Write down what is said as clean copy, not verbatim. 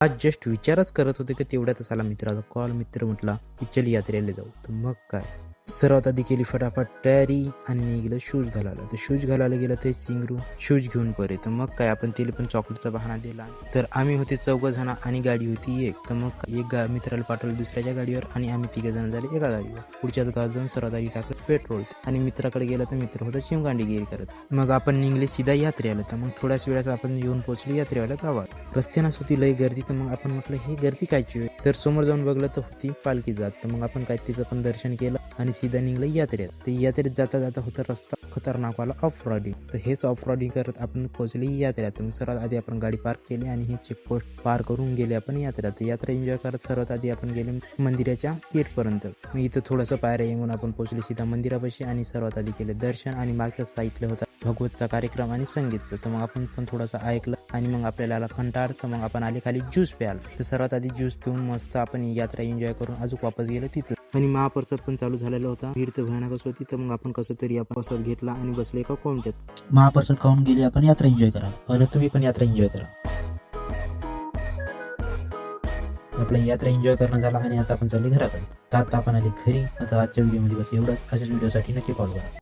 आज जस्ट विचारच करत होते की तेवढ्यातच आला मित्राचा कॉल. मित्र म्हटला की चल यात्रेला जाऊ. तर मग काय, सर्वात आधी केली फटाफट तयारी आणि निघालं शूज घालायला. तर शूज घालायला गेलं ते चिंगरू शूज घेऊन परे. तर मग काय, आपण तिला पण चॉकलेटचा बहाणा दिला. तर आम्ही होते 4 जण आणि गाडी होती एक. तर मग एक मित्राला पाठवलं दुसऱ्याच्या गाडीवर आणि आम्ही 3 जण झाले एका गाडीवर. पुढच्याच गावात जाऊन सर्वात आधी टाकलं पेट्रोल आणि मित्राकडे गेला तर मित्र होता चिमगांडीगिरी करत. मग आपण निघले सीधा यात्रेला. तर मग थोड्याच वेळात आपण येऊन पोहोचलो यात्रेवाल्या गावात. रस्त्यानं होती लय गर्दी. तर मग आपण म्हटलं ही गर्दी कायची होय? तर समोर जाऊन बघलं तर होती पालखी जात. तर मग आपण काय तिचं पण दर्शन केलं आणि सीधा निघलं यात्रेत. तर यात्रेत जाता जाता होता रस्ता खतरनाक वाला ऑफ रोडिंग. तर हेच ऑफ रोडिंग करत आपण पोहोचले यात्रेत. तर सर्वात आधी आपण गाडी पार्क केली आणि हे चेकपोस्ट पार करून गेले आपण यात्रेत. तर यात्रा एन्जॉय करत सर्वात आधी आपण गेले मंदिराच्या गेटपर्यंत. मग इथं थोडंसं पायऱ्या येऊन आपण पोहोचले सीधा मंदिरापाशी आणि सर्वात आधी केले दर्शन. आणि मागच्या साईडला होता भगवतचा कार्यक्रम आणि संगीतचं. तर मग आपण पण थोडंसं ऐकलं आणि मग आपल्याला आला कंटाळ. तर मग आपण आले खाली ज्यूस प्यायला. तर सर्वात आधी ज्यूस पिऊन मस्त आपण यात्रा एन्जॉय करून अजून वापस गेलो तिथं. आणि महाप्रसाद पण चालू झालेला होता. भीड तर भयानकच होती. तर मग आपण कसं तरी आपण प्रसाद घेतला आणि बसले एका कोंबड्यात. महाप्रसाद खाऊन गेले आपण यात्रा एन्जॉय करा. आणि तुम्ही पण यात्रा एन्जॉय करा. आपला यात्रा एन्जॉय करणं झाला आणि आता आपण चालले घराकडे. तर आता आपण आले घरी. आता आजच्या व्हिडिओमध्ये बस एवढंच. अशाच व्हिडिओसाठी नक्की फॉलो करा.